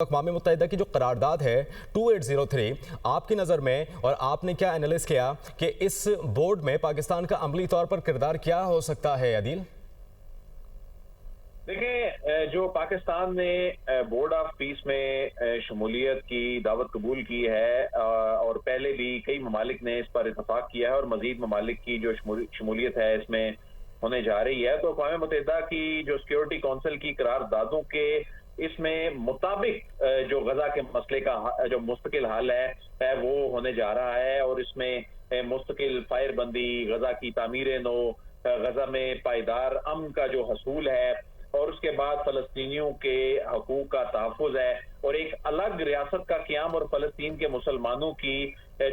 اقوام متحدہ کی جو قرارداد ہے 2803 آپ کی نظر میں اور آپ نے کیا انالیز کیا کہ اس بورڈ میں پاکستان کا عملی طور پر کردار کیا ہو سکتا ہے؟ عدیل دیکھیں، جو پاکستان نے بورڈ آف پیس میں شمولیت کی دعوت قبول کی ہے اور پہلے بھی کئی ممالک نے اس پر اتفاق کیا ہے اور مزید ممالک کی جو شمولیت ہے اس میں ہونے جا رہی ہے، تو اقوام متحدہ کی جو سیکیورٹی کونسل کی قراردادوں کے اس میں مطابق جو غزہ کے مسئلے کا جو مستقل حل ہے وہ ہونے جا رہا ہے، اور اس میں مستقل فائر بندی، غزہ کی تعمیر نو، غزہ میں پائیدار امن کا جو حصول ہے، اور اس کے بعد فلسطینیوں کے حقوق کا تحفظ ہے، اور ایک الگ ریاست کا قیام اور فلسطین کے مسلمانوں کی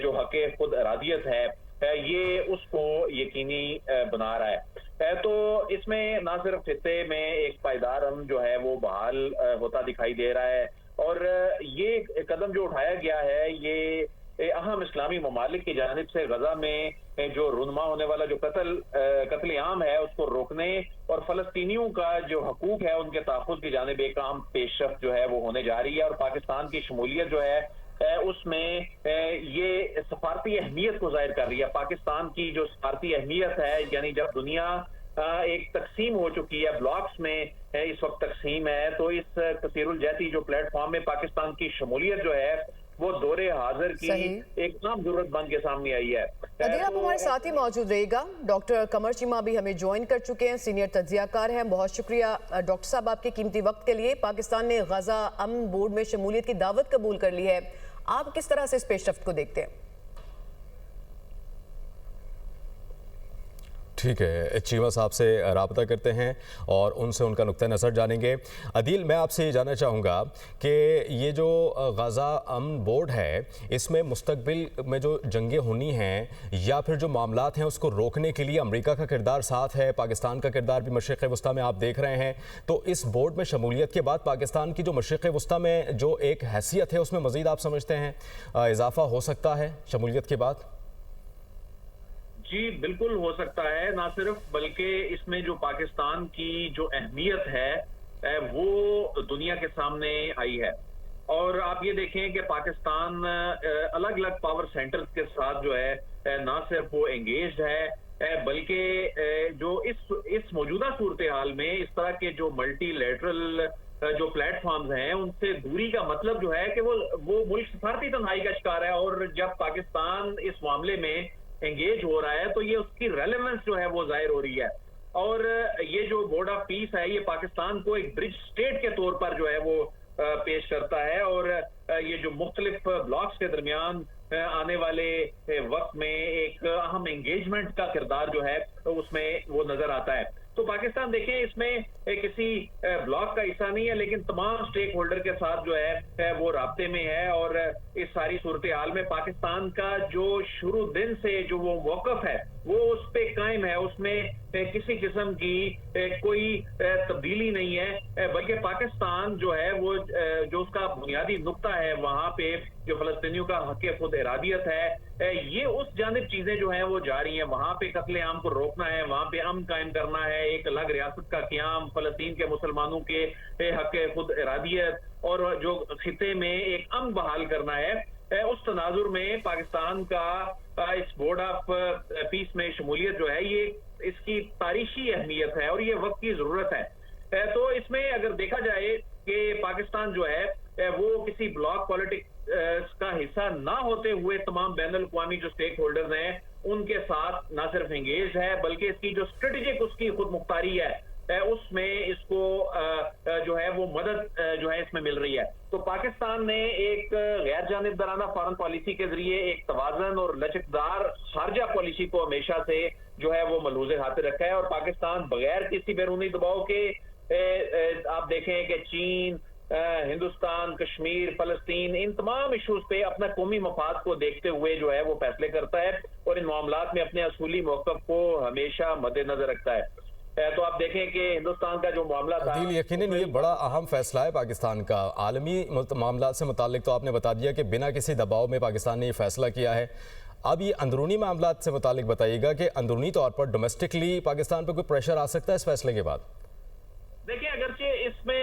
جو حق خود ارادیت ہے یہ اس کو یقینی بنا رہا ہے۔ تو اس میں نہ صرف خطے میں ایک پائیدار امن جو ہے وہ بحال ہوتا دکھائی دے رہا ہے، اور یہ قدم جو اٹھایا گیا ہے یہ اہم اسلامی ممالک کی جانب سے غزہ میں جو رونما ہونے والا جو قتل عام ہے اس کو روکنے اور فلسطینیوں کا جو حقوق ہے ان کے تحفظ کی جانب ایک عام پیش رفت جو ہے وہ ہونے جا رہی ہے، اور پاکستان کی شمولیت جو ہے اس میں یہ سفارتی اہمیت کو ظاہر کر رہی ہے۔ پاکستان کی جو سفارتی اہمیت ہے، یعنی جب دنیا ایک تقسیم ہو چکی ہے، بلاکس میں اس وقت تقسیم ہے، تو اس کثیر الجہتی جو پلیٹ فارم میں پاکستان کی شمولیت جو ہے وہ دور حاضر کی ایک عام ضرورت بن کے سامنے آئی ہے۔ عدیل، آپ ہمارے ساتھ ہی موجود رہے گا۔ ڈاکٹر قمر چیمہ بھی ہمیں جوائن کر چکے ہیں، سینئر تجزیہ کار ہیں۔ بہت شکریہ ڈاکٹر صاحب آپ کے قیمتی وقت کے لیے۔ پاکستان نے غزہ امن بورڈ میں شمولیت کی دعوت قبول کر لی ہے، آپ کس طرح سے اس پیش رفت کو دیکھتے ہیں؟ ٹھیک ہے، چیمہ صاحب سے رابطہ کرتے ہیں اور ان سے ان کا نقطہ نظر جانیں گے۔ عدیل، میں آپ سے یہ جاننا چاہوں گا کہ یہ جو غزہ امن بورڈ ہے اس میں مستقبل میں جو جنگیں ہونی ہیں یا پھر جو معاملات ہیں اس کو روکنے کے لیے امریکہ کا کردار ساتھ ہے، پاکستان کا کردار بھی مشرق وسطیٰ میں آپ دیکھ رہے ہیں، تو اس بورڈ میں شمولیت کے بعد پاکستان کی جو مشرق وسطیٰ میں جو ایک حیثیت ہے اس میں مزید آپ سمجھتے ہیں اضافہ ہو سکتا ہے شمولیت کے بعد؟ جی بالکل ہو سکتا ہے، نہ صرف بلکہ اس میں جو پاکستان کی جو اہمیت ہے وہ دنیا کے سامنے آئی ہے، اور آپ یہ دیکھیں کہ پاکستان الگ الگ پاور سینٹرز کے ساتھ جو ہے نہ صرف وہ انگیجڈ ہے بلکہ جو اس موجودہ صورتحال میں اس طرح کے جو ملٹی لیٹرل جو پلیٹ فارمز ہیں ان سے دوری کا مطلب جو ہے کہ وہ ملک سفارتی تنہائی کا شکار ہے، اور جب پاکستان اس معاملے میں انگیج ہو رہا ہے تو یہ اس کی ریلیونس جو ہے وہ ظاہر ہو رہی ہے، اور یہ جو بورڈ آف پیس ہے یہ پاکستان کو ایک برج سٹیٹ کے طور پر جو ہے وہ پیش کرتا ہے، اور یہ جو مختلف بلاکس کے درمیان آنے والے وقت میں ایک اہم انگیجمنٹ کا کردار جو ہے اس میں وہ نظر آتا ہے۔ تو پاکستان دیکھیں اس میں کسی بلاک کا حصہ نہیں ہے، لیکن تمام سٹیک ہولڈر کے ساتھ جو ہے وہ رابطے میں ہے، اور اس ساری صورتحال میں پاکستان کا جو شروع دن سے جو وہ موقف ہے وہ اس پہ قائم ہے، اس میں کسی قسم کی کوئی تبدیلی نہیں ہے، بلکہ پاکستان جو ہے وہ جو اس کا بنیادی نقطہ ہے وہاں پہ جو فلسطینیوں کا حق خود ارادیت ہے یہ اس جانب چیزیں جو ہیں وہ جاری ہیں، وہاں پہ قتل عام کو روکنا ہے، وہاں پہ امن قائم کرنا ہے، ایک الگ ریاست کا قیام، فلسطین کے مسلمانوں کے حق خود ارادیت اور جو خطے میں ایک امن بحال کرنا ہے۔ اس تناظر میں پاکستان کا اس بورڈ آف پیس میں شمولیت جو ہے یہ اس کی تاریخی اہمیت ہے اور یہ وقت کی ضرورت ہے۔ تو اس میں اگر دیکھا جائے کہ پاکستان جو ہے وہ کسی بلاک پالیٹکس کا حصہ نہ ہوتے ہوئے تمام بین الاقوامی جو سٹیک ہولڈرز ہیں ان کے ساتھ نہ صرف انگیج ہے بلکہ اس کی جو اسٹریٹجک اس کی خود مختاری ہے اس میں اس کو جو ہے وہ مدد جو ہے اس میں مل رہی ہے۔ تو پاکستان نے ایک غیر جانبدارانہ فارن پالیسی کے ذریعے ایک توازن اور لچکدار خارجہ پالیسی کو ہمیشہ سے جو ہے وہ ملحوظ خاطر رکھا ہے، اور پاکستان بغیر کسی بیرونی دباؤ کے آپ دیکھیں کہ چین، ہندوستان، کشمیر، فلسطین، ان تمام ایشوز پہ اپنا قومی مفاد کو دیکھتے ہوئے جو ہے وہ فیصلے کرتا ہے اور ان معاملات میں اپنے اصولی موقف کو ہمیشہ مد نظر رکھتا ہے۔ تو آپ دیکھیں کہ ہندوستان کا جو معاملہ تھا، یقیناً یہ بڑا اہم فیصلہ ہے پاکستان کا۔ عالمی معاملات سے متعلق تو آپ نے بتا دیا کہ بنا کسی دباؤ میں پاکستان نے یہ فیصلہ کیا ہے، اب یہ اندرونی معاملات سے متعلق بتائیے گا کہ اندرونی طور پر ڈومیسٹکلی پاکستان پہ کوئی پریشر آ سکتا ہے اس فیصلے کے بعد؟ دیکھیں اگرچہ اس میں